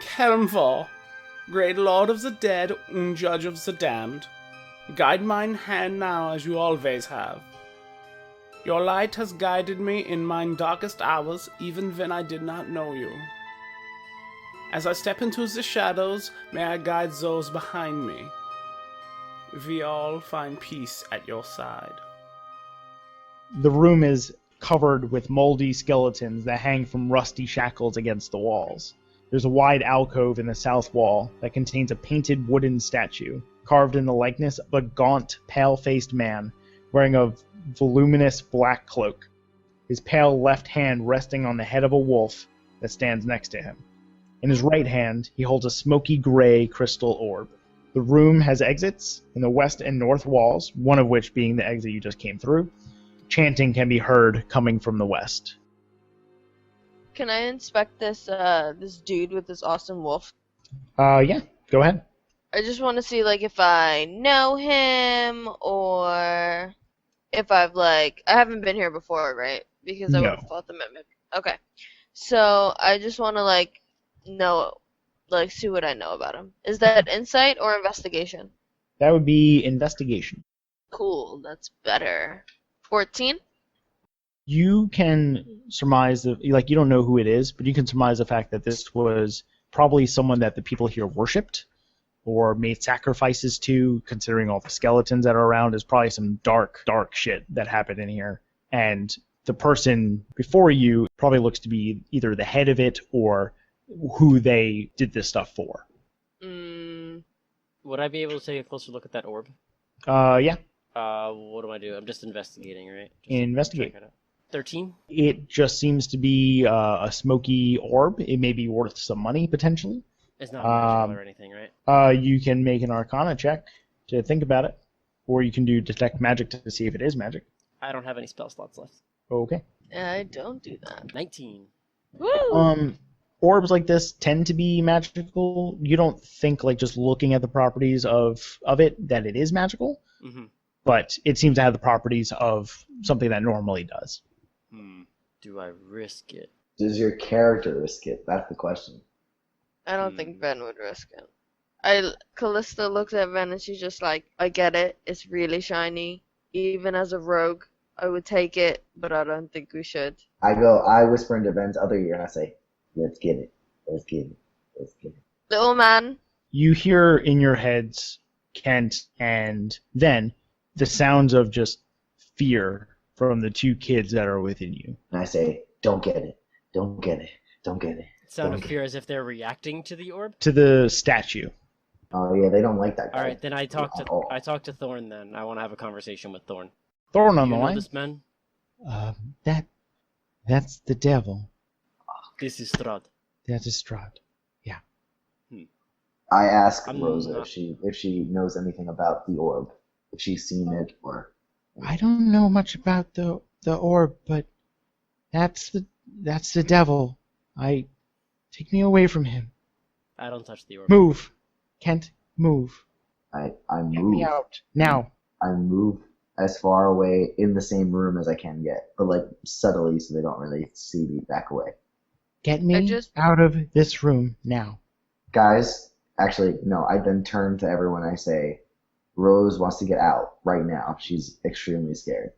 Kelmvar, great lord of the dead and judge of the damned, guide mine hand now as you always have. Your light has guided me in mine darkest hours, even when I did not know you. As I step into the shadows, may I guide those behind me. We all find peace at your side. The room is covered with moldy skeletons that hang from rusty shackles against the walls. There's a wide alcove in the south wall that contains a painted wooden statue, carved in the likeness of a gaunt, pale-faced man wearing a voluminous black cloak, his pale left hand resting on the head of a wolf that stands next to him. In his right hand, he holds a smoky gray crystal orb. The room has exits in the west and north walls, one of which being the exit you just came through. Chanting can be heard coming from the west. Can I inspect this dude with this awesome wolf? Yeah, go ahead. I just want to see, like, if I know him, or if I haven't been here before, right? Because I would have fought the mimic. Okay. So, I just want to, see what I know about him. Is that insight or investigation? That would be investigation. Cool, that's better. 14? You can surmise, you don't know who it is, but you can surmise the fact that this was probably someone that the people here worshipped or made sacrifices to, considering all the skeletons that are around. Is probably some dark shit that happened in here. And the person before you probably looks to be either the head of it or who they did this stuff for. Would I be able to take a closer look at that orb? Yeah. What do I do? I'm just investigating, right? Investigate. 13? It just seems to be a smoky orb. It may be worth some money, potentially. It's not magical or anything, right? You can make an Arcana check to think about it. Or you can do Detect Magic to see if it is magic. I don't have any spell slots left. Okay. I don't do that. 19. Woo! Orbs like this tend to be magical. You don't think, just looking at the properties of it, that it is magical. Mm-hmm. But it seems to have the properties of something that normally does. Do I risk it? Does your character risk it? That's the question. I don't think Ben would risk it. Callista looks at Ben and she's just like, I get it. It's really shiny. Even as a rogue, I would take it, but I don't think we should. I whisper into Ben's other ear and I say, let's get it. Let's get it. Let's get it. Little man. You hear in your heads, Kent, and then the sounds of just fear from the two kids that are within you. And I say, don't get it. Don't get it. Don't get it. Sound of fear as if they're reacting to the orb? To the statue. Oh yeah, they don't like that guy. Alright, then I talk to Thorn then. I want to have a conversation with Thorn. Thorn on the line? line? This man? That's the devil. This is Strahd. That is Strahd. Yeah. I ask Rosa if she knows anything about the orb. If she's seen it or... I don't know much about the orb, but that's the devil. Take me away from him. I don't touch the orb. Move. Kent, move. I move. Get me out. Now. I move as far away in the same room as I can get, but subtly so they don't really see me back away. Get me out of this room now. Guys, actually, no, I then turn to everyone and I say, Rose wants to get out right now. She's extremely scared.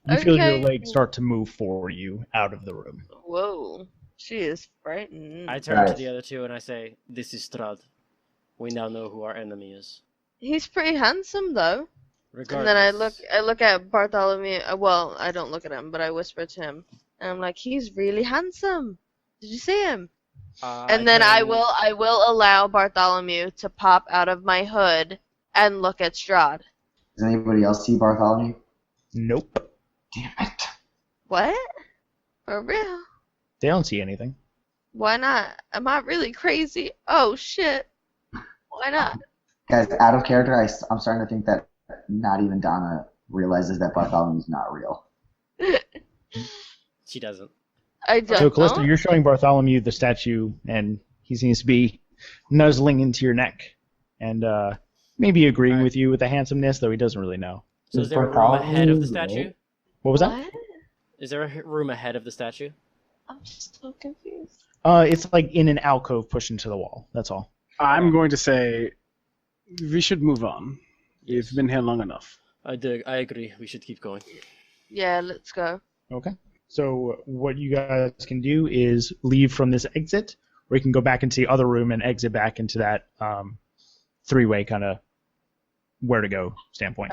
You feel your legs start to move for you out of the room. Whoa. She is frightened. I turn to the other two and I say, this is Strahd. We now know who our enemy is. He's pretty handsome, though. Regardless. And then I look at Bartholomew. Well, I don't look at him, but I whisper to him. And I'm like, he's really handsome. Did you see him? And then I will allow Bartholomew to pop out of my hood and look at Strahd. Does anybody else see Bartholomew? Nope. Damn it. What? For real? They don't see anything. Why not? Am I really crazy? Oh, shit. Why not? Guys, out of character, I'm starting to think that not even Donna realizes that Bartholomew's not real. She doesn't. I don't So, Callista, know. you're showing Bartholomew the statue, and he seems to be nuzzling into your neck. And maybe agreeing with you with the handsomeness, though he doesn't really know. So is there a room ahead of the statue? What was that? Is there a room ahead of the statue? I'm so confused. It's like in an alcove pushed into the wall. That's all. I'm going to say we should move on. We've been here long enough. I agree. We should keep going. Yeah, let's go. Okay. So what you guys can do is leave from this exit, or you can go back into the other room and exit back into that three-way kind of where to go standpoint.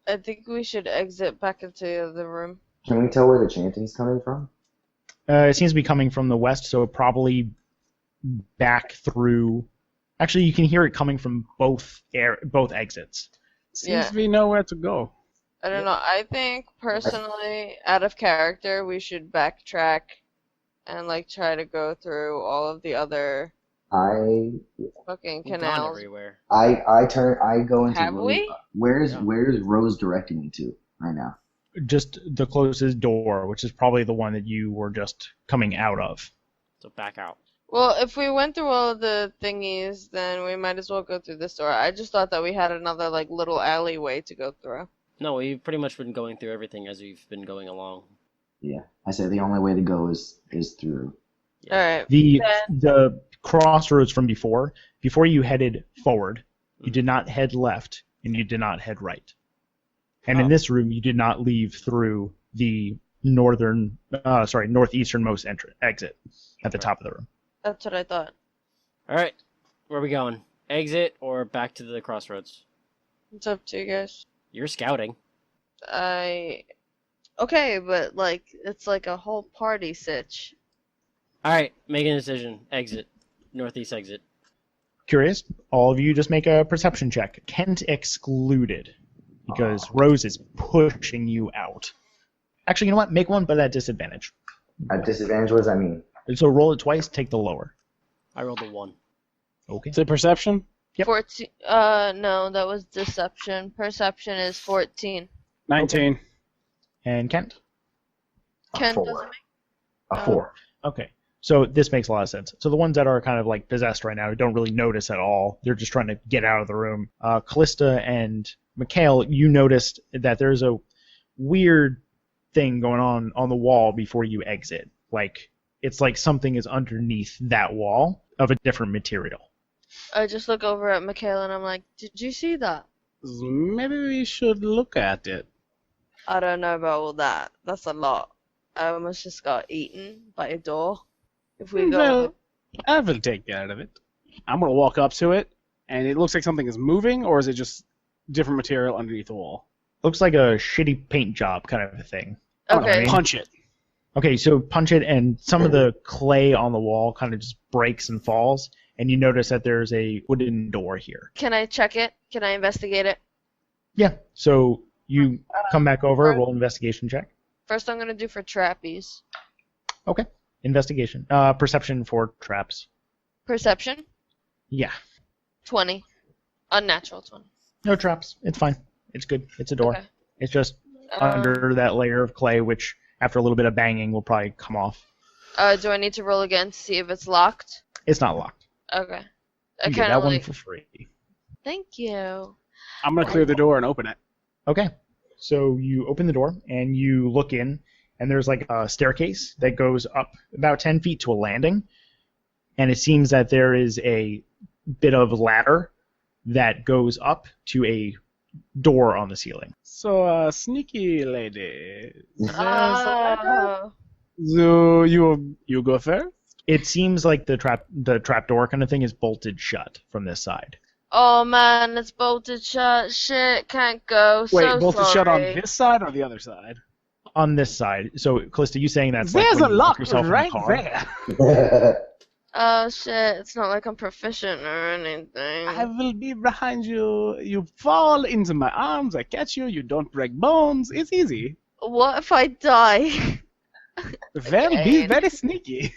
I think we should exit back into the room. Can we tell where the chanting's coming from? It seems to be coming from the west, so probably back through. Actually, you can hear it coming from both exits. Seems we know where to go. I don't know. I think personally, out of character, we should backtrack and like try to go through all of the other fucking We've gone canals. everywhere. I go into Have Rose. we? Where's Rose directing me to right now? Just the closest door, which is probably the one that you were just coming out of. So back out. Well, if we went through all of the thingies, then we might as well go through this door. I just thought that we had another like little alleyway to go through. No, we've pretty much been going through everything as we've been going along. Yeah, I said the only way to go is through. Yeah. All right. The crossroads from before you headed forward, you did not head left, and you did not head right. And in this room, you did not leave through the northeasternmost exit at the top of the room. That's what I thought. All right, where are we going? Exit or back to the crossroads? It's up to you guys. You're scouting. Okay, but like it's like a whole party sitch. All right, make a decision. Exit. Northeast exit. Curious, all of you just make a perception check. Kent excluded, because Rose is pushing you out. Actually, you know what? Make one, but at disadvantage. At disadvantage, what does that mean? So roll it twice, take the lower. I rolled a 1. Okay. Is it perception? Yep. 14. No, that was deception. Perception is 14. 19. And Kent? Ken Four. doesn't A 4. Okay. So this makes a lot of sense. So the ones that are kind of like possessed right now don't really notice at all. They're just trying to get out of the room. Callista and MacLeod, you noticed that there's a weird thing going on the wall before you exit. Like, it's like something is underneath that wall of a different material. I just look over at Michaela and I'm like, did you see that? Maybe we should look at it. I don't know about all that. That's a lot. I almost just got eaten by a door. If we go... Well, I will take care of it. I'm going to walk up to it, and it looks like something is moving, or is it just different material underneath the wall? Looks like a shitty paint job kind of a thing. Okay. Punch it. Okay, so punch it, and some of the clay on the wall kind of just breaks and falls, and you notice that there's a wooden door here. Can I check it? Can I investigate it? Yeah, so you come back over, roll an investigation check. First I'm going to do for trappies. Okay, investigation. Perception for traps. Perception? Yeah. 20. Unnatural 20. No traps. It's fine. It's good. It's a door. Okay. It's just under that layer of clay, which after a little bit of banging will probably come off. Do I need to roll again to see if it's locked? It's not locked. Okay. I You get kind that of one like... for free. Thank you. I'm going to clear the door and open it. Okay. So you open the door and you look in, and there's like a staircase that goes up about 10 feet to a landing, and it seems that there is a bit of ladder that goes up to a door on the ceiling. So, sneaky lady. Oh. So, you go first? It seems like the trap door kind of thing is bolted shut from this side. Oh man, it's bolted shut. Shit, can't go. Wait, so bolted shut on sorry. this side or the other side? On this side. So, Callista, you saying that's There's like when a you lock lock yourself right in the car? there. Oh shit, it's not like I'm proficient or anything. I will be behind you. You fall into my arms. I catch you. You don't break bones. It's easy. What if I die? Well, be Okay. very sneaky.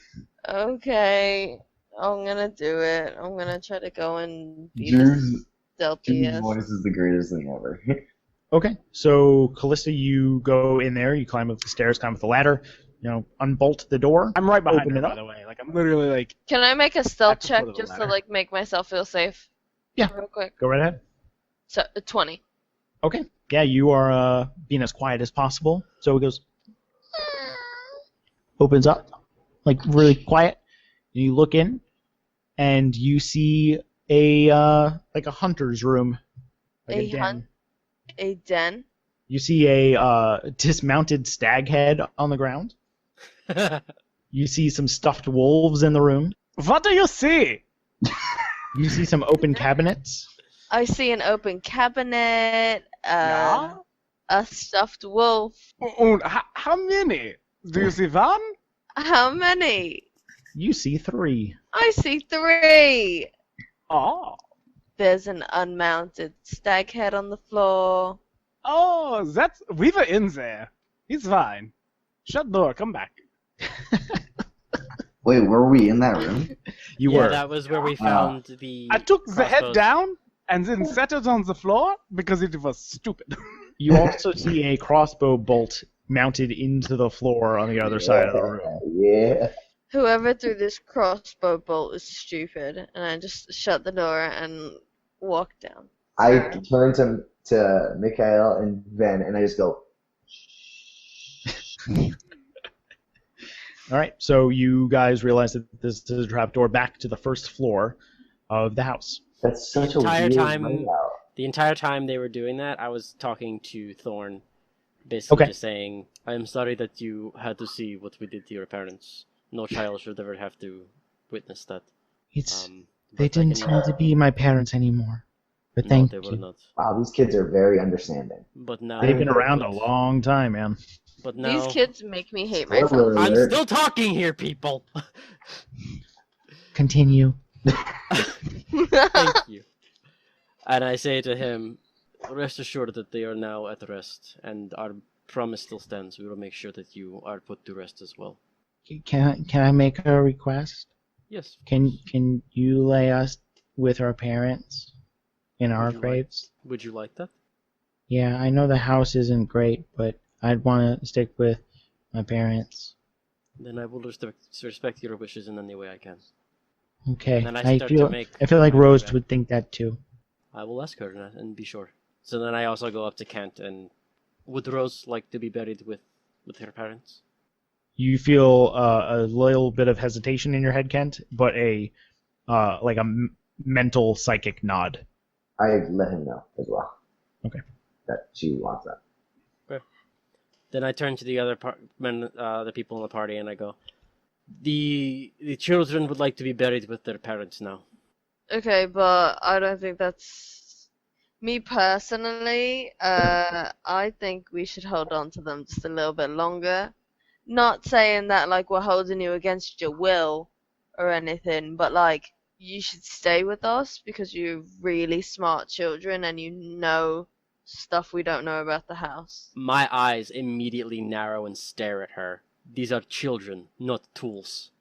Okay, I'm gonna do it. I'm gonna try to go and be Drew's the stealthiest. voice is the greatest thing ever. Okay, so Callista, you go in there, you climb up the stairs, climb up the ladder, unbolt the door. I'm right behind Open her, it by up. the way. Like, I'm literally like, Can I make a stealth At the check foot of the just to ladder. like make myself feel safe? Yeah. Real quick. Go right ahead. So 20. Okay. Yeah, you are being as quiet as possible. So it goes, opens up, like really quiet. And you look in, and you see a like a hunter's room, like a den. A den? You see a dismounted stag head on the ground. You see some stuffed wolves in the room. What do you see? You see some open cabinets. I see an open cabinet, Yeah? a stuffed wolf. And how many? Do you see one? How many? You see 3. I see 3. Oh. There's an unmounted stag head on the floor. Oh, we were in there. He's fine. Shut door, come back. Wait, were we in that room? You Yeah, were. that was where we found the. I took the head crossbows. down and then set it on the floor because it was stupid. You also see a crossbow bolt mounted into the floor on the other side of the room. Yeah. Whoever threw this crossbow bolt is stupid, and I just shut the door and walked down. I turn to Mikhail and Ven, and I just go, All right, so you guys realize that this is a trapdoor back to the first floor of the house. that's such a entire weird time- layout. The entire time they were doing that, I was talking to Thorn, basically Okay. just saying, "I'm sorry that you had to see what we did to your parents. No child should ever have to witness that." It's But they I didn't can- seem to be my parents anymore, but No, thank they were you. not. Wow, these kids are very understanding. But now They've been around a long time, man. But now These kids make me hate myself. Spoiler I'm alert. still talking here, people. Continue. Thank you. And I say to him, "Rest assured that they are now at rest, and our promise still stands. We will make sure that you are put to rest as well." Can I make a request? Yes. of Can course. you lay us with our parents in our Would you like- graves? Would you like that? Yeah, I know the house isn't great, but I'd want to stick with my parents. Then I will respect your wishes in any way I can. Okay. And then I start to make I feel like my way Rose back. would think that too. I will ask her and be sure. So then I also go up to Kent and would Rose like to be buried with her parents? You feel a little bit of hesitation in your head, Kent, but like a mental psychic nod. I let him know as well. Okay. That she wants that. Then I turn to the other the people in the party, and I go, the children would like to be buried with their parents now. Okay, but I don't think that's me personally. I think we should hold on to them just a little bit longer. Not saying that like we're holding you against your will or anything, but like you should stay with us because you're really smart children and you know stuff we don't know about the house. My eyes immediately narrow and stare at her. These are children, not tools.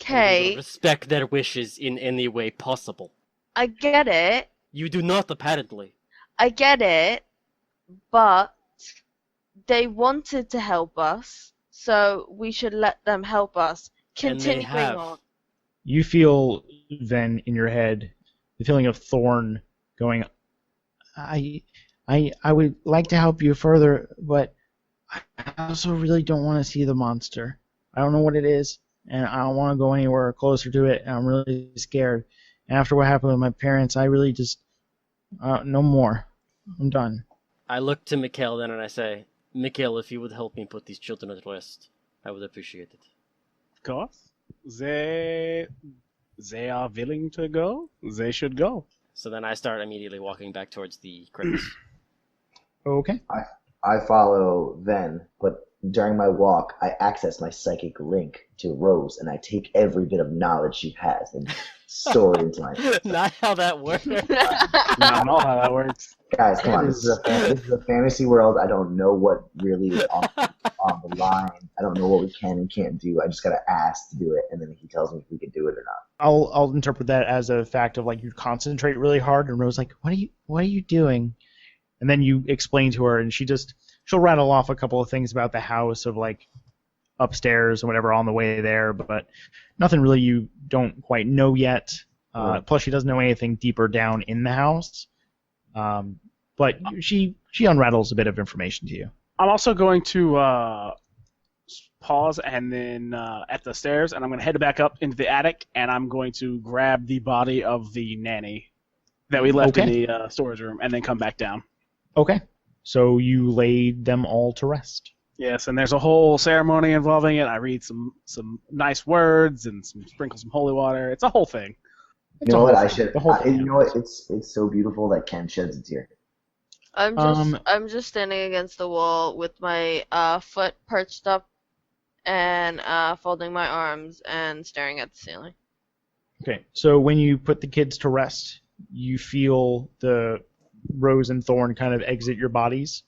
And we will Okay, respect their wishes in any way possible. I get it. You do not, apparently. I get it, but they wanted to help us, so we should let them help us. And they Continuing have. on. You feel then in your head the feeling of Thorn going, I would like to help you further, but I also really don't want to see the monster. I don't know what it is, and I don't want to go anywhere closer to it, and I'm really scared. And after what happened with my parents, I really just, no more. I'm done. I look to Mikhail then and I say, Mikhail, if you would help me put these children at rest, I would appreciate it. Of course. They are willing to go. They should go. So then I start immediately walking back towards the crypts. Okay. I follow Ven, but during my walk, I access my psychic link to Rose, and I take every bit of knowledge she has and store it into my... Not how that works. Not at all how that works. Guys, come on, this is a fantasy world. I don't know what really is on the line. I don't know what we can and can't do. I just gotta ask to do it, and then he tells me if we can do it or not. I'll interpret that as a fact of like you concentrate really hard, and Rose like, what are you doing? And then you explain to her, and she'll rattle off a couple of things about the house of like upstairs and whatever on the way there, but nothing really you don't quite know yet. Plus, she doesn't know anything deeper down in the house. But she unrattles a bit of information to you. I'm also going to pause and then at the stairs, and I'm going to head back up into the attic, and I'm going to grab the body of the nanny that we left in the storage room, and then come back down. Okay. So you laid them all to rest. Yes, and there's a whole ceremony involving it. I read some nice words and sprinkle some holy water. It's a whole thing. You know what? You know what? It's so beautiful that Ken sheds a tear. I'm just standing against the wall with my foot perched up and folding my arms and staring at the ceiling. Okay. So when you put the kids to rest, you feel the Rose and Thorn kind of exit your bodies,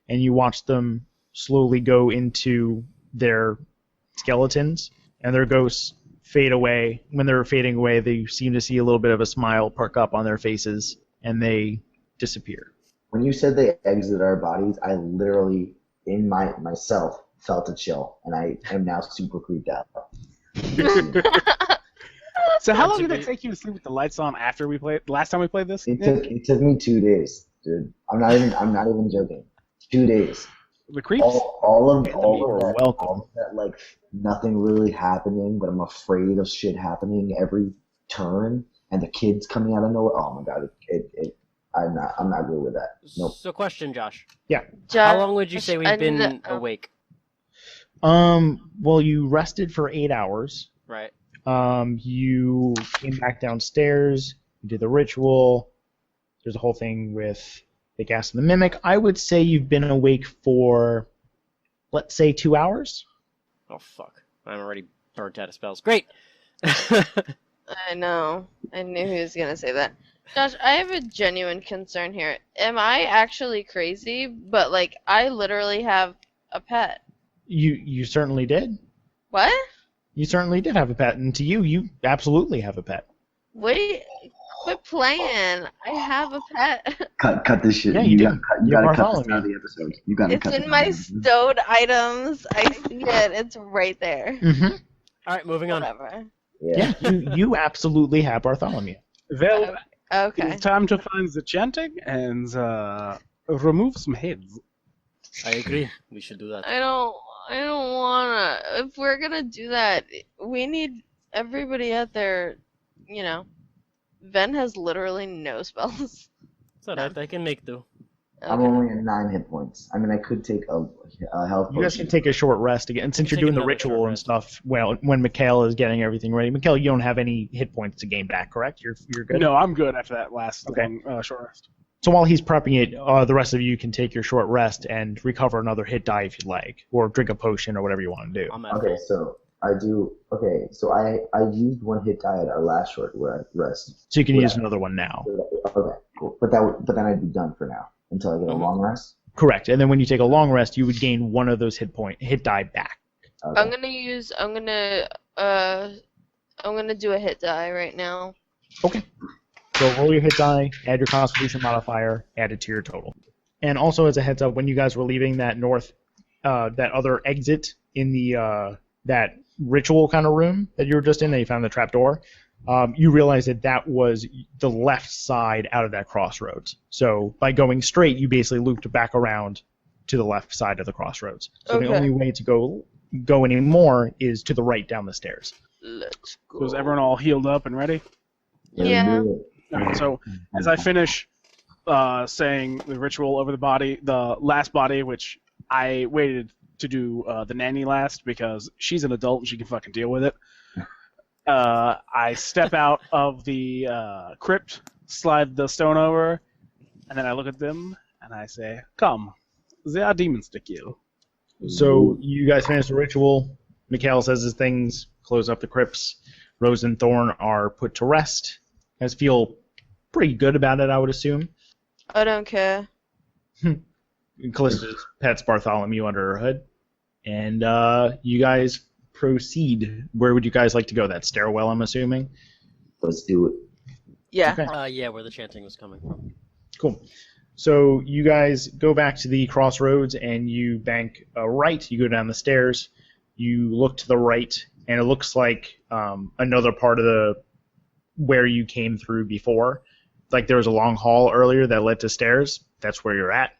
and you watch them slowly go into their skeletons, and their ghosts fade away. When they're fading away, they seem to see a little bit of a smile perk up on their faces, and they disappear. When you said they exited our bodies, I literally, in myself, felt a chill, and I am now super creeped out. So how long did it take you to sleep with the lights on after we played? Last time we played this? It took me 2 days, dude. I'm not even joking. 2 days. The creeps? All of that, like, nothing really happening, but I'm afraid of shit happening every turn, and the kids coming out of nowhere. Oh my god, I'm not good with that. Nope. So question, Josh. Yeah. How long would you say we've been awake? Well, you rested for 8 hours. Right. You came back downstairs, you did the ritual. There's a whole thing with the gas and the mimic. I would say you've been awake for, let's say, 2 hours. Oh, fuck. I'm already burnt out of spells. Great! I know. I knew he was going to say that. Josh, I have a genuine concern here. Am I actually crazy? But, like, I literally have a pet. You certainly did. What? You certainly did have a pet, and to you absolutely have a pet. Wait, quit playing. I have a pet. Cut this shit. Yeah, you do. gotta cut this out of the episode. You gotta It's cut in my stowed items. I see it. It's right there. Mm-hmm. Alright, moving on. Whatever. Yeah, you absolutely have Bartholomew. Well, Okay. it's time to find the chanting and remove some heads. I agree. We should do that. I don't wanna. If we're gonna do that, we need everybody out there, you know. Ven has literally no spells. It's alright, I can make do. I'm only at 9 hit points. I mean, I could take a health potion. You guys can take a short rest again. And since you're doing the ritual and stuff, well, when Mikhail is getting everything ready, Mikhail, you don't have any hit points to gain back, correct? You're good? No, I'm good after that last short rest. So while he's prepping it, the rest of you can take your short rest and recover another hit die if you'd like, or drink a potion or whatever you want to do. Okay, so I do. Okay, so I used 1 hit die at our last short rest. So you can use another one now. Okay, cool. But then I'd be done for now until I get a long rest. Correct. And then when you take a long rest, you would gain one of those hit die back. Okay. I'm gonna do a hit die right now. Okay. So roll your hit die, add your Constitution modifier, add it to your total. And also as a heads up, when you guys were leaving that that other exit in the that ritual kind of room that you were just in, that you found the trapdoor, you realized that was the left side out of that crossroads. So by going straight, you basically looped back around to the left side of the crossroads. So the only way to go any more is to the right down the stairs. Let's go. So is everyone all healed up and ready? Yeah. Alright, so as I finish saying the ritual over the last body, which I waited to do the nanny last because she's an adult and she can fucking deal with it. I step out of the crypt, slide the stone over, and then I look at them and I say, "Come, there are demons to kill." So you guys finish the ritual. Mikhail says his things, close up the crypts. Rose and Thorn are put to rest. You guys feel pretty good about it, I would assume. I don't care. Callista pets Bartholomew under her hood. And you guys proceed. Where would you guys like to go? That stairwell, I'm assuming? Let's do it. Yeah. Okay. Yeah, where the chanting was coming from. Cool. So you guys go back to the crossroads and you bank right. You go down the stairs. You look to the right, and it looks like another part of where you came through before. Like there was a long hall earlier that led to stairs. That's where you're at.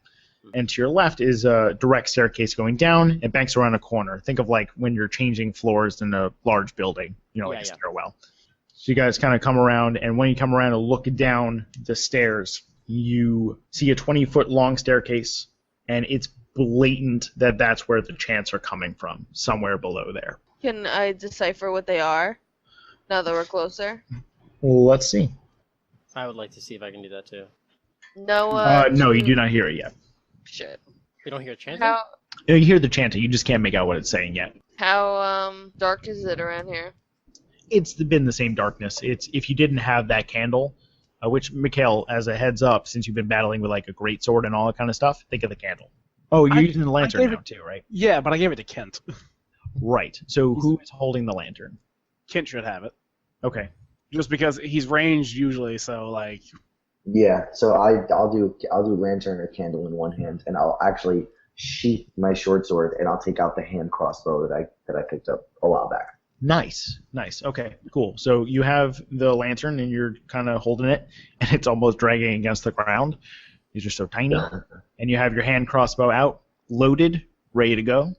And to your left is a direct staircase going down. It banks around a corner. Think of like when you're changing floors in a large building, like a stairwell. So you guys kind of come around, and when you come around and look down the stairs, you see a 20-foot long staircase, and it's blatant that that's where the chants are coming from, somewhere below there. Can I decipher what they are now that we're closer? Well, let's see. I would like to see if I can do that too. No, no, you do not hear it yet. Shit. You don't hear chanting? You hear the chanting, you just can't make out what it's saying yet. How dark is it around here? It's been the same darkness. It's if you didn't have that candle, which, Mikhail, as a heads up, since you've been battling with like a great sword and all that kind of stuff, think of the candle. Oh, you're using the lantern now too, right? Yeah, but I gave it to Kent. Right. So who is holding the lantern? Kent should have it. Okay. Just because he's ranged usually, so like. Yeah, so I'll do lantern or candle in one hand, and I'll actually sheath my short sword, and I'll take out the hand crossbow that I picked up a while back. Nice. Okay, cool. So you have the lantern, and you're kind of holding it, and it's almost dragging against the ground. These are so tiny. And you have your hand crossbow out, loaded, ready to go.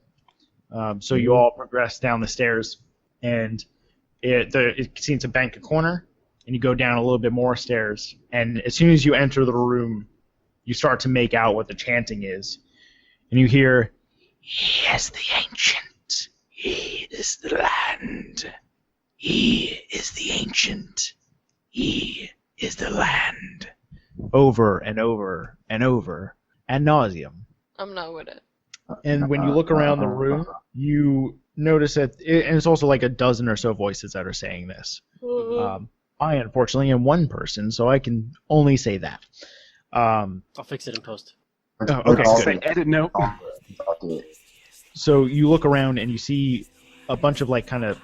So you all progress down the stairs, and it seems to bank a corner, and you go down a little bit more stairs. And as soon as you enter the room, you start to make out what the chanting is. And you hear, "He is the ancient. He is the land. He is the ancient. He is the land." Over and over and over, ad nauseum. I'm not with it. And when you look around the room, you notice that, and it's also like a dozen or so voices that are saying this. I, unfortunately, am one person, so I can only say that. I'll fix it in post. Okay, good. Edit note. So you look around and you see a bunch of like kind of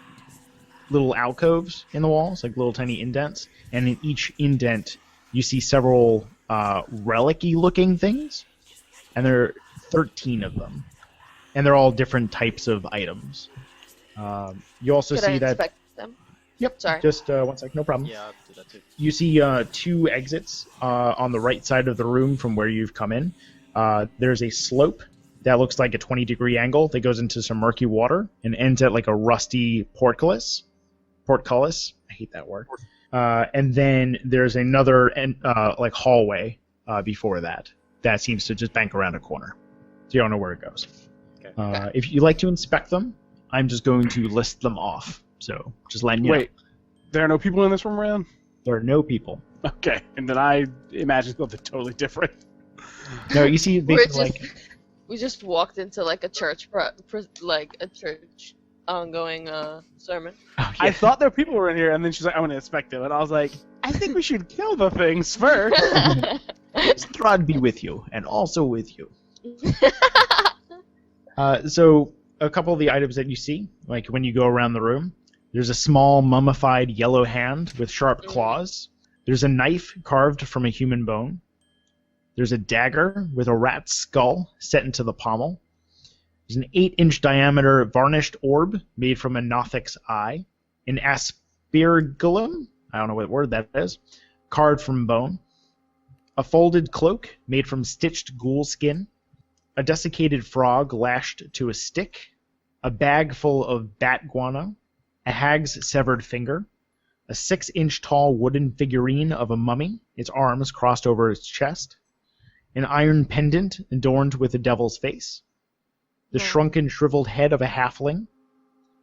little alcoves in the walls, like little tiny indents, and in each indent you see several relic-y looking things, and there are 13 of them, and they're all different types of items. You also Could see I that. inspect them? Yep. Sorry. Just 1 sec, no problem. Yeah, I'll do that too. You see 2 exits on the right side of the room from where you've come in. There's a slope that looks like a 20-degree angle that goes into some murky water and ends at like a rusty portcullis. Portcullis. I hate that word. And then there's another like hallway before that seems to just bank around a corner. So you don't know where it goes. Okay. If you like to inspect them, I'm just going to list them off. So just letting you know. Wait, there are no people in this room around? There are no people. Okay, and then I imagine something totally different. No, you see basically We just walked into like a church, like a church ongoing sermon. Oh, yeah. I thought there were people were in here, and then she's like, "I want to inspect them," and I was like, "I think we should kill the things first." Strahd be with you, and also with you. So a couple of the items that you see, like when you go around the room, there's a small mummified yellow hand with sharp claws. There's a knife carved from a human bone. There's a dagger with a rat's skull set into the pommel. There's an 8-inch diameter varnished orb made from a Nothic's eye. An aspergillum, I don't know what word that is, carved from bone. A folded cloak made from stitched ghoul skin. A desiccated frog lashed to a stick. A bag full of bat guano. A hag's severed finger. A 6-inch tall wooden figurine of a mummy, its arms crossed over its chest. An iron pendant adorned with a devil's face. The shrunken, shriveled head of a halfling.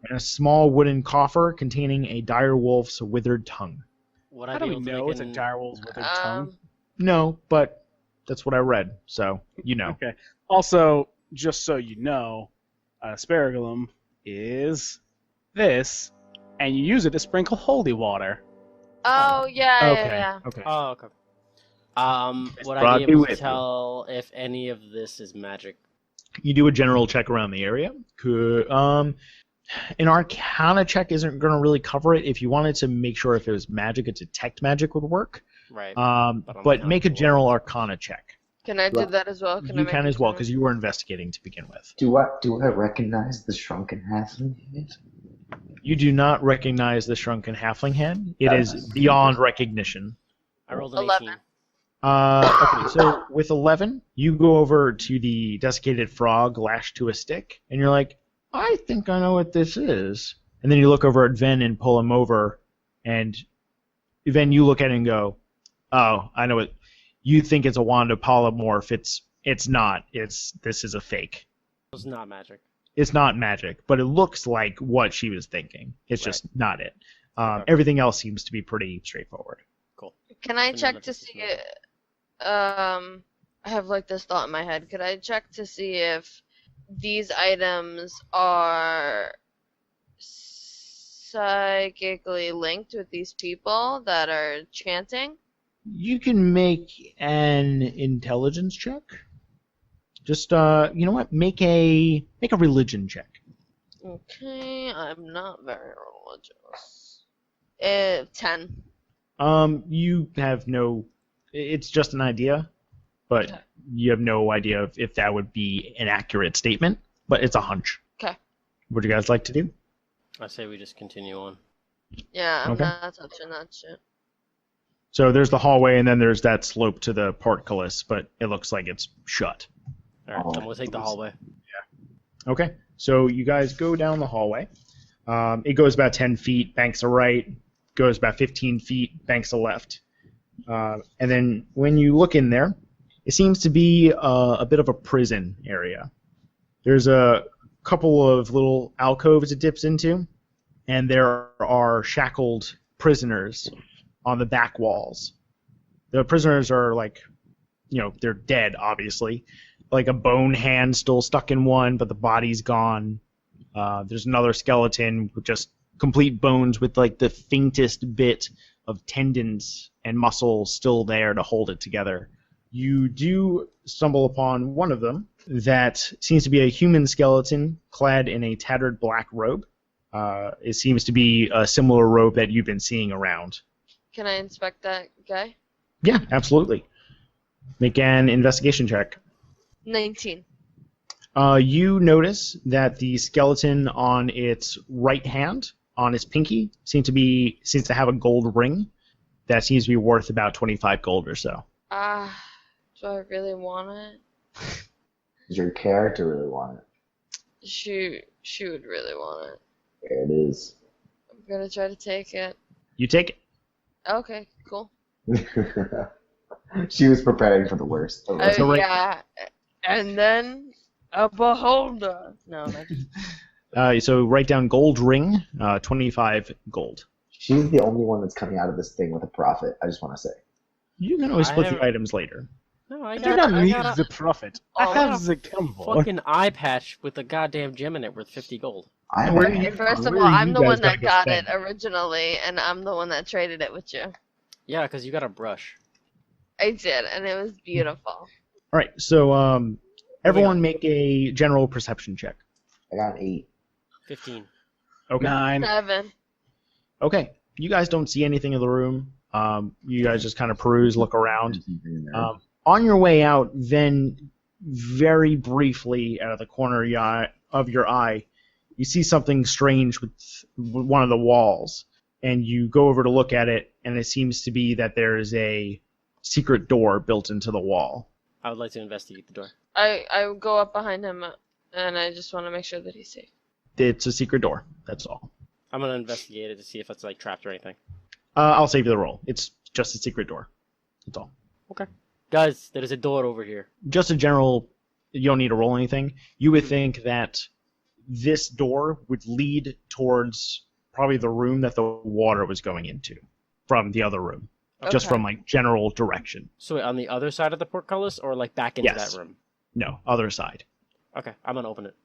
And a small wooden coffer containing a dire wolf's withered tongue. How do we know it's a direwolf's withered tongue? No, but that's what I read, so you know. Okay. Also, just so you know, aspergillum is this, and you use it to sprinkle holy water. Oh, yeah, Okay. yeah. Okay. Oh, okay. Would I Strahd be be able with to you. tell if any of this is magic? You do a general check around the area. Could an Arcana check isn't going to really cover it. If you wanted to make sure if it was magic, a detect magic would work. Right. But make a general Arcana check. Can I do that as well? You can as well because you were investigating to begin with. Do I recognize the shrunken halfling? You do not recognize the shrunken halfling head. It is beyond recognition. I rolled an 11. Okay, so with 11, you go over to the desiccated frog lashed to a stick, and you're like, I think I know what this is. And then you look over at Ven and pull him over, and Ven, you look at it and go, oh, I know it. You think it's a wand of polymorph. It's not. This is a fake. It's not magic. It's not magic, but it looks like what she was thinking. It's just not it. Okay. Everything else seems to be pretty straightforward. Cool. Can I So check none of to this is see magic. I have like this thought in my head. Could I check to see if these items are psychically linked with these people that are chanting? You can make an intelligence check. Just you know what? Make a religion check. Okay, I'm not very religious. 10. You have no. It's just an idea, but Okay. you have no idea if that would be an accurate statement. But it's a hunch. Okay. What do you guys like to do? I say we just continue on. Yeah, I'm Okay. not touching that shit. So there's the hallway, and then there's that slope to the portcullis, but it looks like it's shut. All right, then we'll take the hallway. Okay, so you guys go down the hallway. It goes about 10 feet, banks to right, goes about 15 feet, banks to left. And then when you look in there, it seems to be a bit of a prison area. There's a couple of little alcoves it dips into, and there are shackled prisoners on the back walls. The prisoners are like, they're dead, obviously. Like a bone hand still stuck in one, but the body's gone. There's another skeleton with just complete bones with like the faintest bit of tendons and muscle still there to hold it together. You do stumble upon one of them that seems to be a human skeleton clad in a tattered black robe. It seems to be a similar robe that you've been seeing around. Can I inspect that guy? Yeah, absolutely. Make an investigation check. 19. You notice that the skeleton on its right hand, on its pinky, seems to have a gold ring that seems to be worth about 25 gold or so. Do I really want it? Does your character really want it? She would really want it. There it is. I'm gonna try to take it. You take it. Okay, cool. She was preparing for the worst. So right- Yeah, and then a beholder. No, not So write down gold ring, 25 gold. She's the only one that's coming out of this thing with a profit, I just want to say. You can always split I the have- items later. No, I do not need the profit. I Oh, have the combo. fucking eye patch with a goddamn gem in it worth 50 gold. I Where have do you- First of where all, are I'm you the guys one gonna that go got spend? it originally, and I'm the one that traded it with you. Yeah, because you got a brush. I did, and it was beautiful. All right, so everyone make a general perception check. I got an 8. 15. Okay. 9. 7. Okay. You guys don't see anything in the room. You guys just kind of peruse, look around. On your way out, then very briefly out of the corner of your eye, you see something strange with one of the walls. And you go over to look at it, and it seems to be that there is a secret door built into the wall. I would like to investigate the door. I would go up behind him, and I just want to make sure that he's safe. It's a secret door. That's all. I'm gonna investigate it to see if it's like trapped or anything. I'll save you the roll. It's just a secret door. That's all. Okay. Guys, there is a door over here. Just a general, you don't need to roll anything. You would think that this door would lead towards probably the room that the water was going into from the other room. Just Okay. from like general direction. So wait, on the other side of the portcullis or like back into Yes. that room? No, other side. Okay, I'm gonna open it.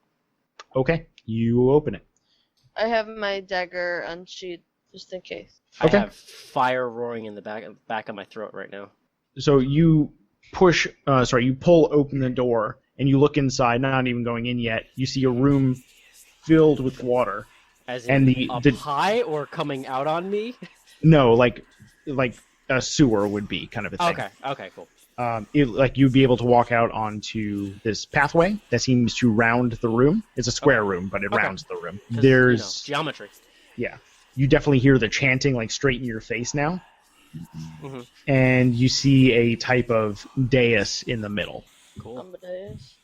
Okay, you open it. I have my dagger unsheathed just in case. Okay. I have fire roaring in the back of my throat right now. So you you pull open the door and you look inside, not even going in yet. You see a room filled with water. As And in the- up high or coming out on me? No, like a sewer would be kind of a thing. Okay, cool. You'd be able to walk out onto this pathway that seems to round the room. It's a square room, but it Okay. rounds the room. 'Cause, There's geometry. you definitely hear the chanting like straight in your face now. Mhm. and you see a type of dais in the middle. Cool. Amadeus.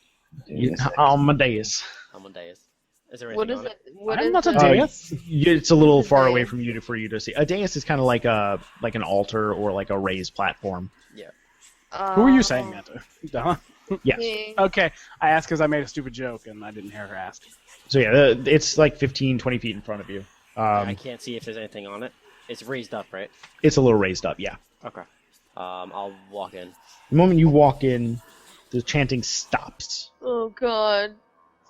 Amadeus. Amadeus. Is there What anything is on it? it? What I'm is not a it? dais. It's a little What's a far away dais? from you for you to see. A dais is kind of like an altar or like a raised platform. Yeah. Who are you saying that to? Donna? Yes. Me. Okay, I asked because I made a stupid joke and I didn't hear her ask. So yeah, it's like 15, 20 feet in front of you. I can't see if there's anything on it. It's raised up, right? It's a little raised up, yeah. Okay. I'll walk in. The moment you walk in, the chanting stops. Oh God. It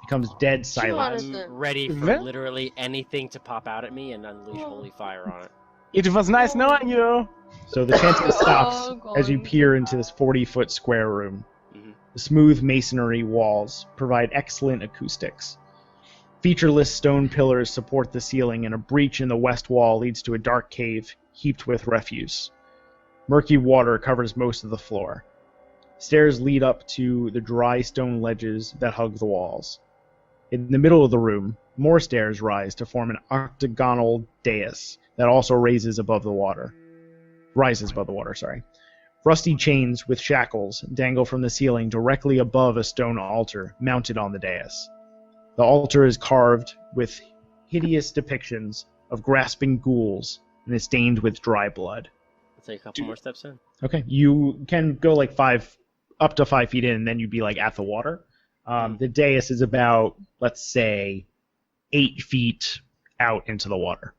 becomes dead silent. Jonathan. I'm ready for That- literally anything to pop out at me and unleash holy fire on it. It was nice knowing you. So the chanting stops Oh, as you God. peer into this 40-foot square room. Mhm. The smooth masonry walls provide excellent acoustics. Featureless stone pillars support the ceiling, and a breach in the west wall leads to a dark cave heaped with refuse. Murky water covers most of the floor. Stairs lead up to the dry stone ledges that hug the walls. In the middle of the room, more stairs rise to form an octagonal dais that also rises above the water. Rusty chains with shackles dangle from the ceiling directly above a stone altar mounted on the dais. The altar is carved with hideous depictions of grasping ghouls and is stained with dry blood. I'll take a couple more steps in. Okay, you can go like up to 5 feet in, and then you'd be like at the water. The dais is about, let's say, 8 feet out into the water.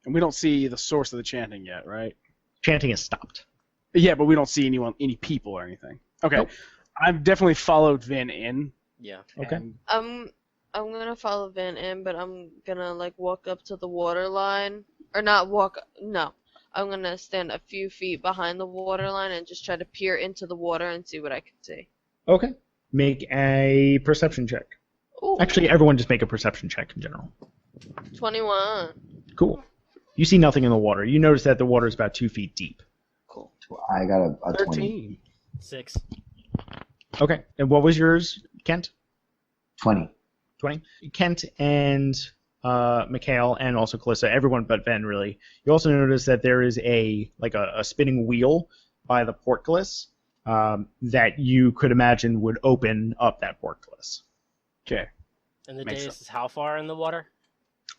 And we don't see the source of the chanting yet, right? Chanting has stopped. Yeah, but we don't see any people or anything. Okay. Nope. I've definitely followed Vin in. Yeah. Okay. and- I'm gonna follow Van in, but I'm gonna like walk up to the water line, or not walk. No, I'm gonna stand a few feet behind the water line and just try to peer into the water and see what I can see. Okay. Make a perception check. Ooh, Actually, everyone just make a perception check in general. 21. Cool. You see nothing in the water. You notice that the water is about 2 feet deep. Cool. I got a 20. 13. 6. Okay. And what was yours, Kent? 20. 20? Kent and Mikhail and also Calissa, everyone but Ben, really. You also notice that there is a spinning wheel by the portcullis that you could imagine would open up that portcullis. Okay. And the Makes dais sense. is how far in the water?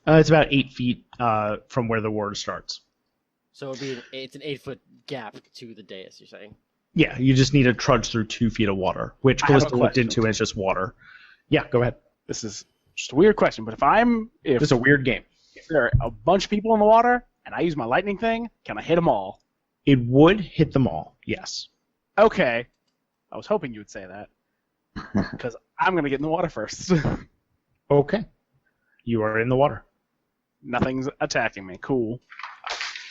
It's about 8 feet from where the water starts. So it's an 8-foot gap to the dais, you're saying? Yeah, you just need to trudge through 2 feet of water, which I have a Callista looked question. into as just water. Yeah, go ahead. This is just a weird question, but if This is a weird game. there are a bunch of people in the water and I use my lightning thing, can I hit them all? It would hit them all, yes. Okay. I was hoping you would say that. Because I'm going to get in the water first. Okay. You are in the water. Nothing's attacking me. Cool.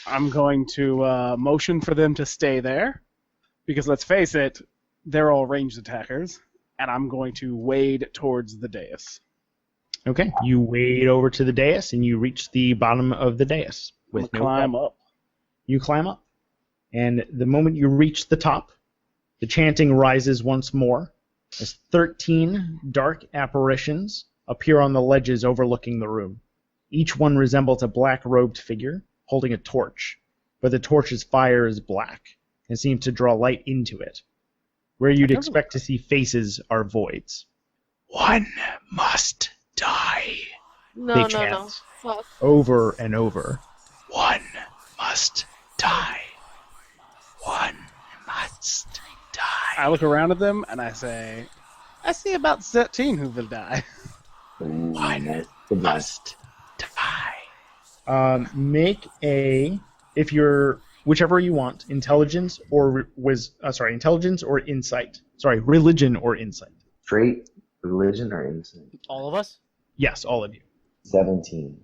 I'm going to motion for them to stay there. Because let's face it, they're all ranged attackers. And I'm going to wade towards the dais. Okay, you wade over to the dais and you reach the bottom of the dais. I'm With gonna no climb problem. up. You climb up. And the moment you reach the top, the chanting rises once more as 13 dark apparitions appear on the ledges overlooking the room. Each one resembles a black-robed figure holding a torch, but the torch's fire is black and seems to draw light into it. Where you'd expect to see faces are voids. One must die. No, They no, no. chant. Fuck. Over and over. One must die. One must die. I look around at them and I say, I see about 13 who will die. One Must die. Make a, if you're whichever you want, intelligence or intelligence or insight. Sorry, religion or insight. Straight religion or insight? All of us? Yes, all of you. 17.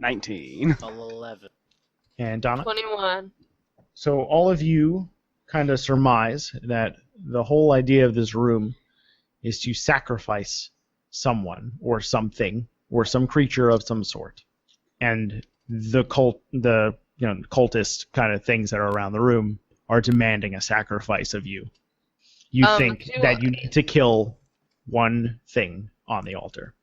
19. 11. And Donna. 21. So all of you kind of surmise that the whole idea of this room is to sacrifice someone or something or some creature of some sort. And the cultist kind of things that are around the room are demanding a sacrifice of you. You think that you need to kill one thing on the altar.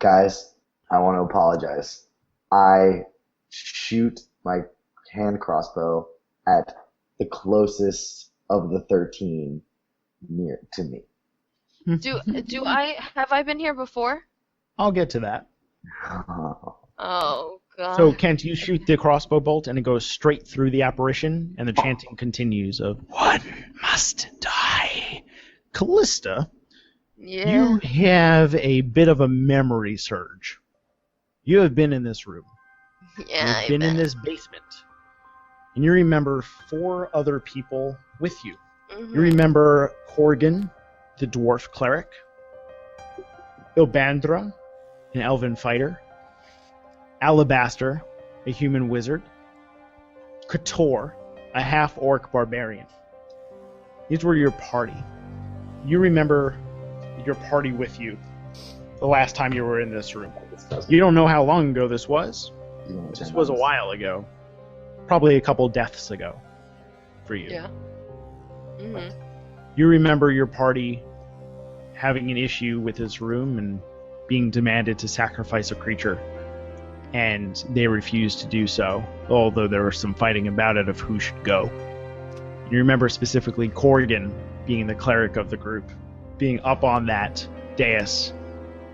Guys, I want to apologize. I shoot my hand crossbow at the closest of the 13 near to me. Have I been here before? I'll get to that. Oh god. So, Kent, you shoot the crossbow bolt, and it goes straight through the apparition, and the chanting continues of, "One must die." Callista, Yeah. you have a bit of a memory surge. You have been in this room. Yeah. You've been in this basement. And you remember 4 other people with you. Mm-hmm. You remember Corgan, the dwarf cleric, Ilbandra, an elven fighter, Alabaster, a human wizard, Kator, a half-orc barbarian. These were your party. You remember your party with you the last time you were in this room. You don't know how long ago this was. This was a while ago. Probably a couple deaths ago for you. Yeah. Mm-hmm. You remember your party having an issue with this room and being demanded to sacrifice a creature, and they refused to do so, although there was some fighting about it of who should go. You remember specifically Corrigan being the cleric of the group, being up on that dais,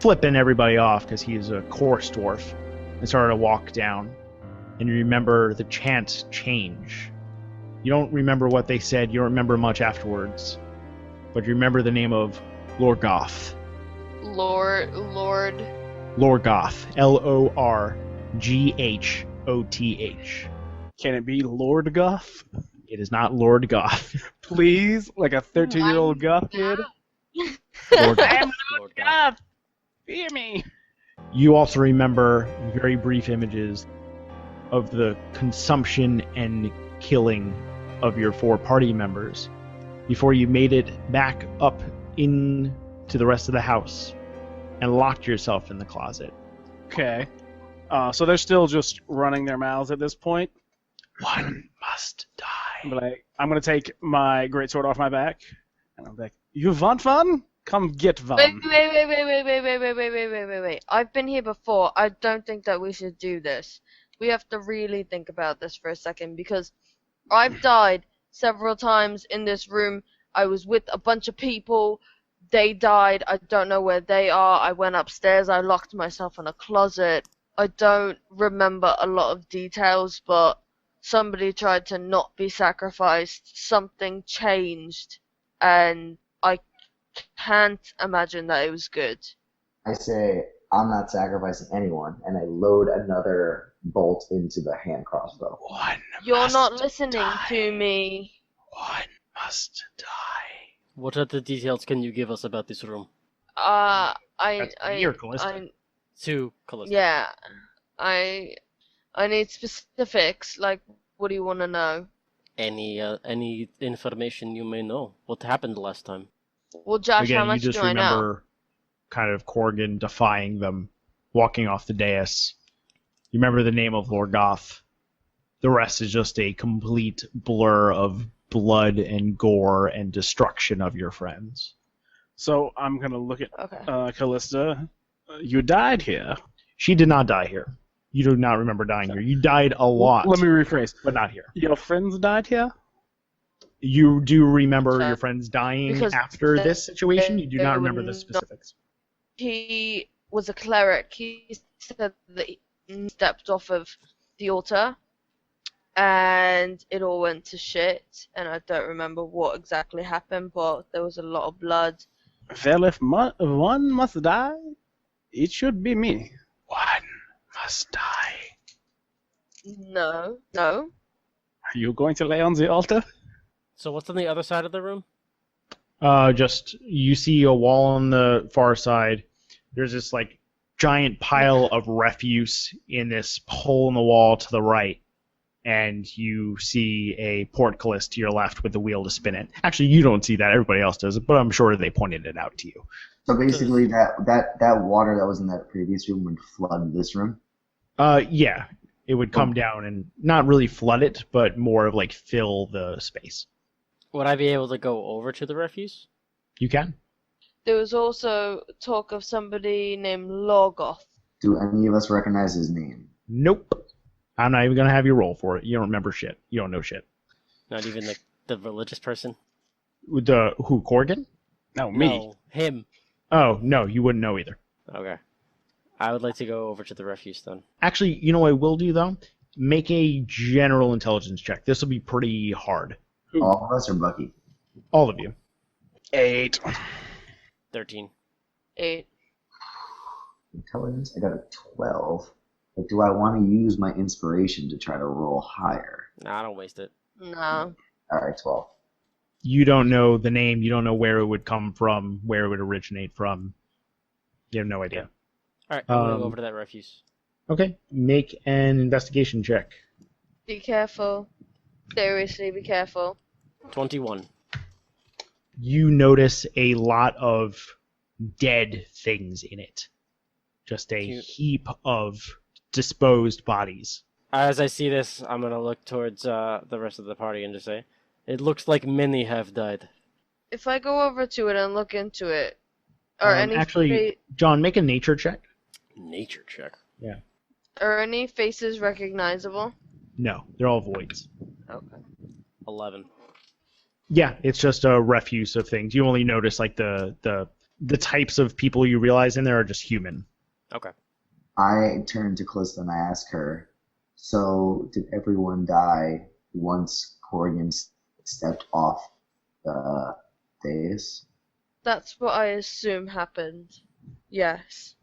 flipping everybody off because he is a coarse dwarf, and started to walk down. And you remember the chant change. You don't remember what they said, you don't remember much afterwards, but you remember the name of Lorgoth. Lorgoth. Lorghoth. Can it be Lord Goth? It is not Lord Goth. Please? Like a 13-year-old goth kid? Lord Goth. I'm Lord Goth! Fear me! You also remember very brief images of the consumption and killing of your 4 party members before you made it back up into the rest of the house and locked yourself in the closet. Okay. So they're still just running their mouths at this point. One must die. I'm gonna take my greatsword off my back, and I'm like, "You want one? Come get one." Wait. I've been here before. I don't think that we should do this. We have to really think about this for a second, because I've died several times in this room. I was with a bunch of people. They died. I don't know where they are. I went upstairs. I locked myself in a closet. I don't remember a lot of details, but somebody tried to not be sacrificed. Something changed, and I can't imagine that it was good. I say, I'm not sacrificing anyone, and I load another bolt into the hand crossbow. You're not listening to me. One must die. What other details can you give us about this room? I To Callista. Yeah, I need specifics. Like, what do you want to know? Any information you may know. What happened last time? Well, Josh, Again, how much you just do I know? remember kind of Corgan defying them, walking off the dais. You remember the name of Lorgoth. The rest is just a complete blur of blood and gore and destruction of your friends. So I'm gonna look at Callista. You died here. She did not die here. You do not remember dying here. You died a lot. Let me rephrase. But not here. Your friends died here? You do remember your friends dying Because after this situation? You do not remember the specifics. He was a cleric. He said that he stepped off of the altar, and it all went to shit, and I don't remember what exactly happened, but there was a lot of blood. Well, if one must die, it should be me. One must die. No. Are you going to lay on the altar? So what's on the other side of the room? Just, you see a wall on the far side. There's this, like, giant pile of refuse in this hole in the wall to the right. And you see a portcullis to your left with the wheel to spin it. Actually, you don't see that. Everybody else does, but I'm sure they pointed it out to you. So basically, that water that was in that previous room would flood this room? Yeah. It would come down and not really flood it, but more of, like, fill the space. Would I be able to go over to the refuse? You can. There was also talk of somebody named Lorgoth. Do any of us recognize his name? Nope. I'm not even gonna have you roll for it. You don't remember shit. You don't know shit. Not even the religious person? Who, Corgan? No, me. No, him. Oh, no, you wouldn't know either. Okay. I would like to go over to the refuse then. Actually, you know what I will do, though? Make a general intelligence check. This will be pretty hard. All of us or Bucky? All of you. 8. 13. 8. Intelligence? I got a 12. But do I want to use my inspiration to try to roll higher? Nah, don't waste it. No. Alright, 12. You don't know the name. You don't know where it would come from, where it would originate from. You have no idea. Alright, I'm going to go over to that refuse. Okay, make an investigation check. Be careful. Seriously, be careful. 21. You notice a lot of dead things in it. Just a heap of disposed bodies. As I see this, I'm going to look towards the rest of the party and just say, it looks like many have died. If I go over to it and look into it, are any actually, John, make a nature check. Nature check? Yeah. Are any faces recognizable? No, they're all voids. Okay. 11. Yeah, it's just a refuse of things. You only notice like the types of people you realize in there are just human. Okay. I turn to Callista and I ask her, so did everyone die once Corrigan stepped off the dais? That's what I assume happened. Yes.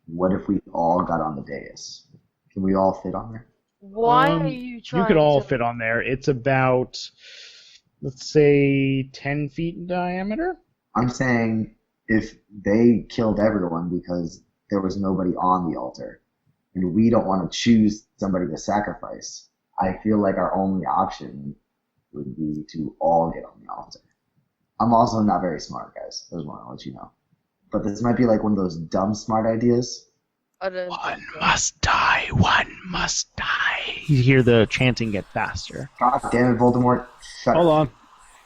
What if we all got on the dais? Can we all fit on there? Why are you trying You could all to... fit on there. It's about, let's say, 10 feet in diameter. I'm saying if they killed everyone because there was nobody on the altar, and we don't want to choose somebody to sacrifice, I feel like our only option would be to all get on the altar. I'm also not very smart, guys. I just want to let you know. But this might be like one of those dumb smart ideas. One must die, one must die. You hear the chanting get faster. God damn it, Voldemort. Shut Hold up.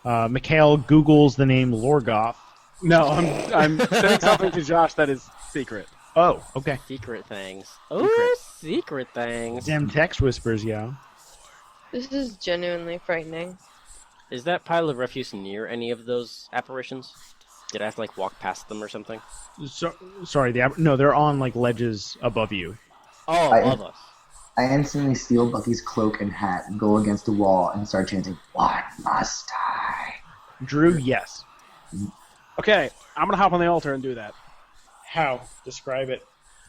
on. Mikhail Googles the name Lorgoth. No, I'm saying something to Josh that is secret. Oh, okay. Secret things. Oh, secret things. Damn text whispers, yo. This is genuinely frightening. Is that pile of refuse near any of those apparitions? Did I have to, like, walk past them or something? Sorry, no, they're on, like, ledges above you. Oh, above us. I instantly steal Bucky's cloak and hat and go against the wall and start chanting, "One must die." Drew, yes. Okay, I'm gonna hop on the altar and do that. How? Describe it.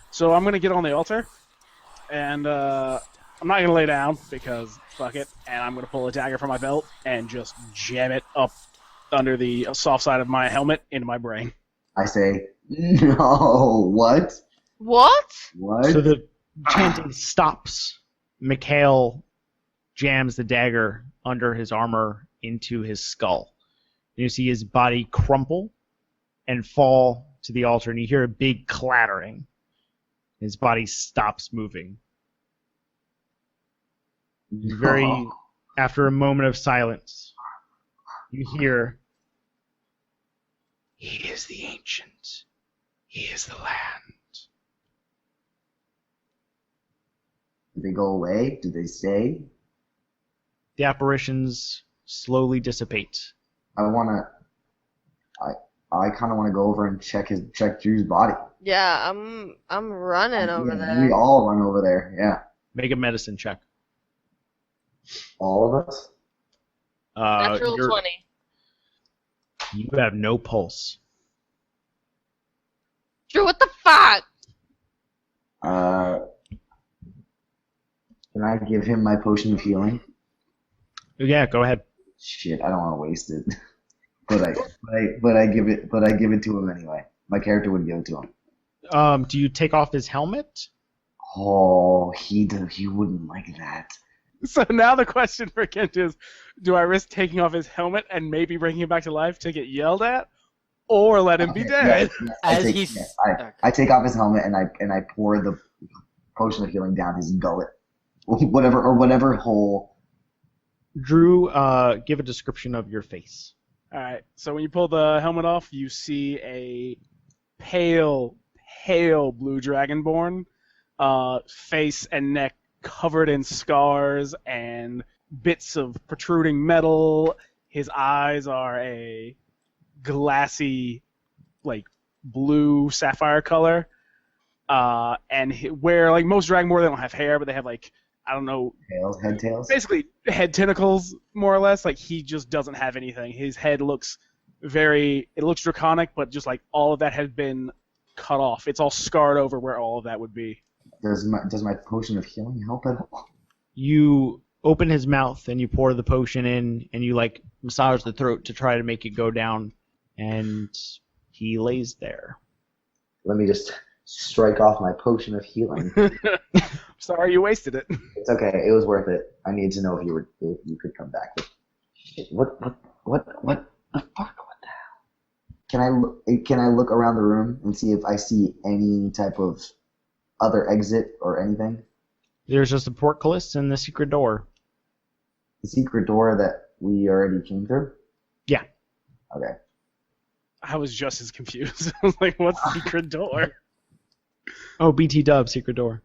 So I'm gonna get on the altar, and I'm not gonna lay down because fuck it, and I'm gonna pull a dagger from my belt and just jam it up under the soft side of my helmet into my brain. I say, "No, what? What? What?" So the chanting stops. Mikhail jams the dagger under his armor into his skull. And you see his body crumple and fall to the altar, and you hear a big clattering. His body stops moving. After a moment of silence, you hear, "He is the ancient. He is the land." Did they go away? Did they stay? The apparitions slowly dissipate. I kind of want to go over and check Drew's body. Yeah, I'm running over there. We all run over there. Yeah. Make a medicine check. All of us? Natural 20. You have no pulse. Drew, what the fuck? Can I give him my potion of healing? Yeah, go ahead. Shit, I don't want to waste it. but I give it to him anyway. My character would give it to him. Do you take off his helmet? Oh, he wouldn't like that. So now the question for Kent is, do I risk taking off his helmet and maybe bringing him back to life to get yelled at, or let him be dead? I take off his helmet and I pour the potion of healing down his gullet, whatever hole. Drew, give a description of your face. Alright, so when you pull the helmet off, you see a pale blue dragonborn, face and neck covered in scars and bits of protruding metal. His eyes are a glassy, like, blue sapphire color. And where, like, most Dragonborn, they don't have hair, but they have, like, I don't know. Head tails? Basically, head tentacles, more or less. Like, he just doesn't have anything. His head looks it looks draconic, but just, like, all of that has been cut off. It's all scarred over where all of that would be. Does my potion of healing help at all? You open his mouth and you pour the potion in and you like massage the throat to try to make it go down, and he lays there. Let me just strike off my potion of healing. Sorry you wasted it. It's okay. It was worth it. I need to know if you could come back. Shit, what the fuck? What the hell? Can I look around the room and see if I see any type of other exit or anything? There's just a portcullis and the secret door. The secret door that we already came through? Yeah. Okay. I was just as confused. I was like, what's the secret door? Oh, BT dub, secret door.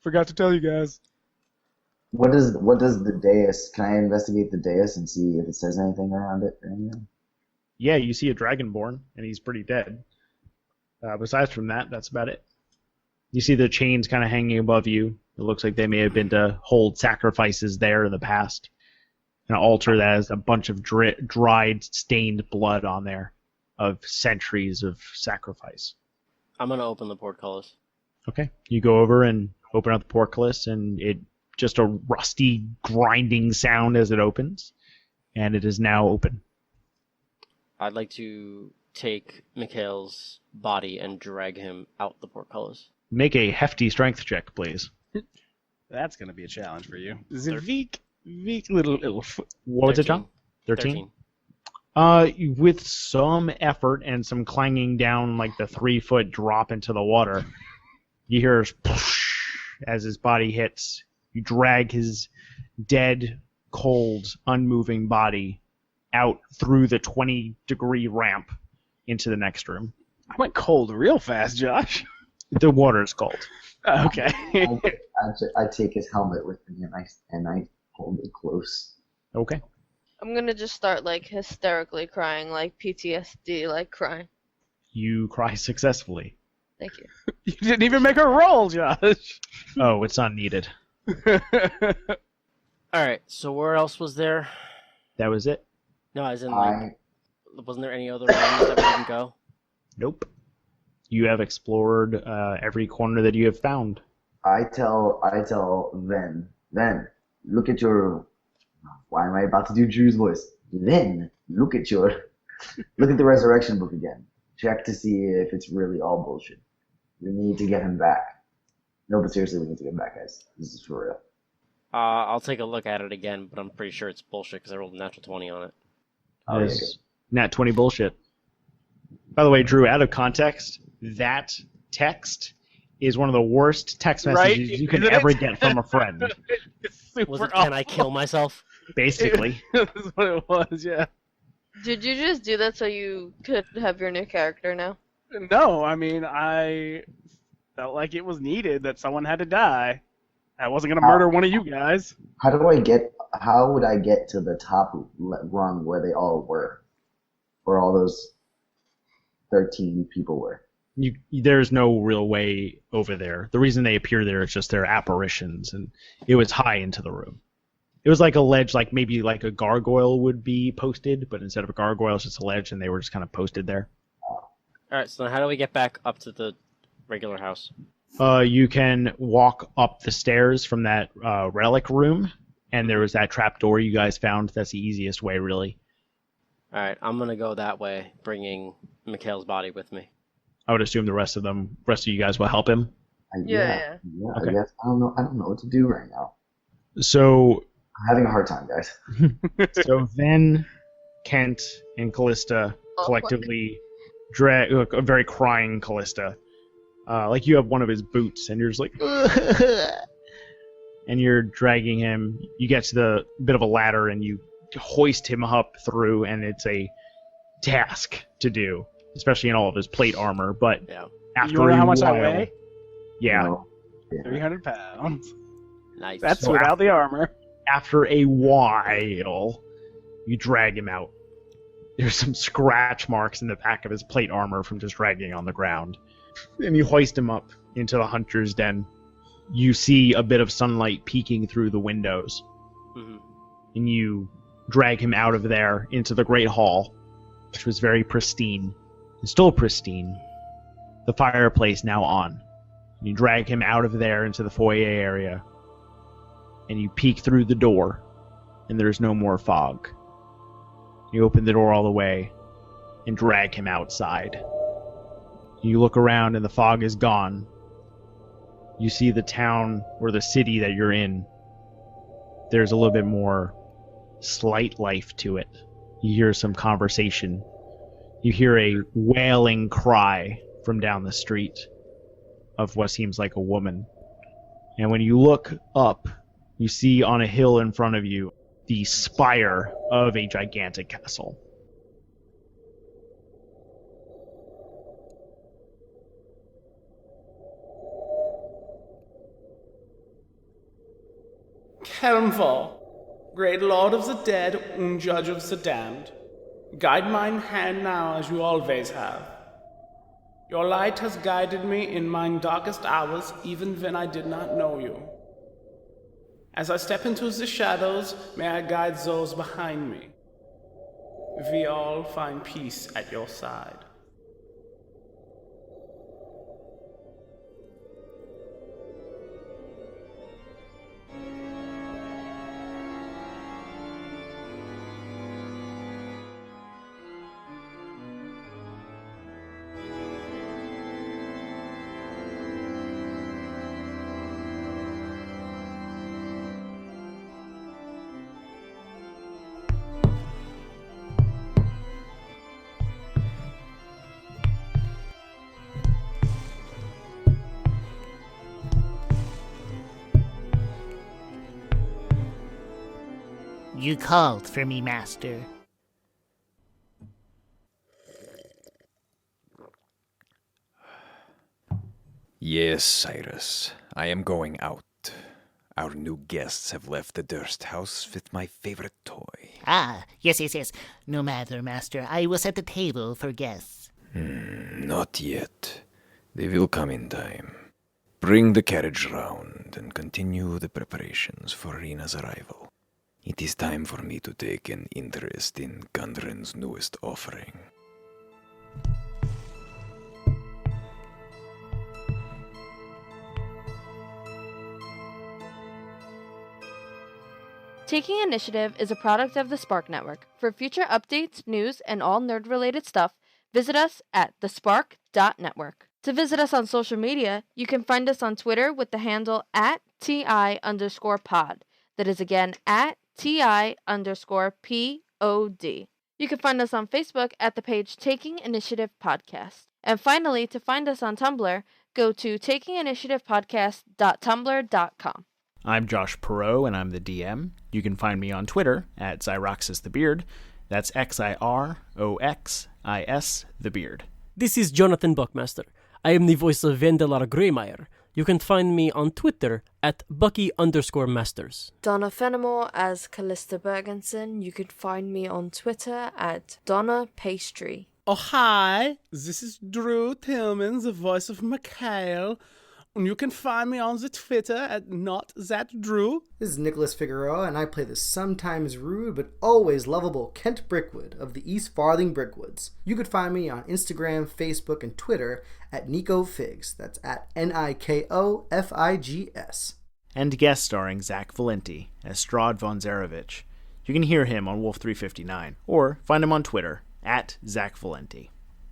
Forgot to tell you guys. What does the dais? Can I investigate the dais and see if it says anything around it or anything? Yeah, you see a dragonborn, and he's pretty dead. Besides from that, that's about it. You see the chains kind of hanging above you. It looks like they may have been to hold sacrifices there in the past. An altar that has a bunch of dried, stained blood on there of centuries of sacrifice. I'm going to open the portcullis. Okay. You go over and open up the portcullis, and it just a rusty, grinding sound as it opens, and it is now open. I'd like to take Mikhail's body and drag him out the portcullis. Make a hefty strength check, please. That's going to be a challenge for you. Weak little foot. What was it, John? 13? With some effort and some clanging down like the 3-foot drop into the water, you hear as his body hits. You drag his dead, cold, unmoving body out through the 20-degree ramp into the next room. I went cold real fast, Josh. The water is cold. Okay. I take his helmet with me and I hold it close. Okay. I'm gonna just start like hysterically crying, like PTSD, like crying. You cry successfully. Thank you. You didn't even make a roll, Josh. Oh, it's unneeded. Alright, so where else was there? That was it? No, as in, like, wasn't there any other rooms that we didn't go? Nope. You have explored every corner that you have found. I tell Ven, look at your... Why am I about to do Drew's voice? Ven, look at the resurrection book again. Check to see if it's really all bullshit. We need to get him back. No, but seriously, we need to get him back, guys. This is for real. I'll take a look at it again, but I'm pretty sure it's bullshit because I rolled a natural 20 on it. Oh, yeah, Nat 20 bullshit. By the way, Drew, out of context, that text is one of the worst text messages you can ever get from a friend. Was it, can I kill myself? Basically. That's what it was, yeah. Did you just do that so you could have your new character now? No, I mean, I felt like it was needed that someone had to die. I wasn't going to murder one of you guys. How would I get to the top rung where they all were? Where all those 13 people were? There's no real way over there. The reason they appear there is just their apparitions, and it was high into the room. It was like a ledge, like maybe like a gargoyle would be posted, but instead of a gargoyle, it's just a ledge, and they were just kind of posted there. Alright, so how do we get back up to the regular house? You can walk up the stairs from that relic room, and there was that trap door you guys found. That's the easiest way, really. Alright, I'm gonna go that way, bringing Mikhail's body with me. I would assume the rest of you guys will help him. Yeah. Okay. I guess I don't know what to do right now. So I'm having a hard time, guys. So then Kent and Callista collectively drag a very crying Callista. Like you have one of his boots, and you're just like, and you're dragging him. You get to the bit of a ladder, and you hoist him up through, and it's a task to do, especially in all of his plate armor. But yeah. After you know how much I weigh? Yeah. You know? 300 pounds. Nice. That's So without the armor. After a while, you drag him out. There's some scratch marks in the back of his plate armor from just dragging on the ground. And you hoist him up into the hunter's den. You see a bit of sunlight peeking through the windows. Mm-hmm. And you drag him out of there into the great hall, which was very pristine. And still pristine. The fireplace now on. And you drag him out of there into the foyer area. And you peek through the door. And there's no more fog. You open the door all the way and drag him outside. You look around and the fog is gone. You see the town or the city that you're in. There's a little bit more slight life to it. You hear some conversation. You hear a wailing cry from down the street of what seems like a woman. And when you look up, you see on a hill in front of you the spire of a gigantic castle. Helmfall, great lord of the dead and judge of the damned, guide mine hand now as you always have. Your light has guided me in mine darkest hours, even when I did not know you. As I step into the shadows, may I guide those behind me. We all find peace at your side. You called for me, master. Yes, Cyrus. I am going out. Our new guests have left the Durst house with my favorite toy. Ah, yes. No matter, master. I will set the table for guests. Not yet. They will come in time. Bring the carriage round and continue the preparations for Rena's arrival. It is time for me to take an interest in Gundren's newest offering. Taking Initiative is a product of the Spark Network. For future updates, news, and all nerd-related stuff, visit us at thespark.network. To visit us on social media, you can find us on Twitter with the handle @TI_pod. That is again @TI_POD. You can find us on Facebook at the page Taking Initiative Podcast. And finally, to find us on Tumblr, go to takinginitiativepodcast.tumblr.com. I'm Josh Perot, and I'm the DM. You can find me on Twitter at XyroxisTheBeard. That's XIROXIS the Beard. This is Jonathan Buckmaster. I am the voice of Vendalar Greymeyer. You can find me on Twitter at Bucky_Masters. Donna Fenimore as Callista Bergensen. You can find me on Twitter at Donna Pastry. Oh, hi. This is Drew Tillman, the voice of Mikhail. And you can find me on the Twitter at NotThatDrew. This is Nicholas Figueroa, and I play the sometimes rude but always lovable Kent Brickwood of the East Farthing Brickwoods. You could find me on Instagram, Facebook, and Twitter at Nico Figs. That's at NIKOFIGS. And guest starring Zach Valenti as Strahd von Zarevich. You can hear him on Wolf 359, or find him on Twitter at Zach Valenti.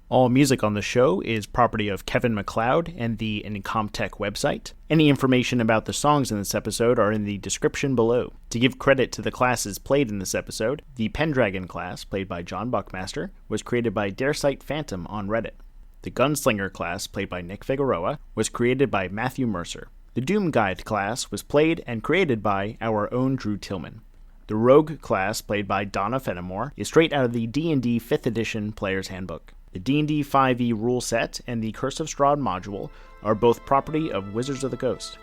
All music on the show is property of Kevin MacLeod and the Incomptech website. Any information about the songs in this episode are in the description below. To give credit to the classes played in this episode, the Pendragon class, played by John Buckmaster, was created by Daresight Phantom on Reddit. The Gunslinger class, played by Nick Figueroa, was created by Matthew Mercer. The Doom Guide class was played and created by our own Drew Tillman. The Rogue class, played by Donna Fenimore, is straight out of the D&D 5th edition Player's Handbook. The D&D 5e rule set and the Curse of Strahd module are both property of Wizards of the Coast.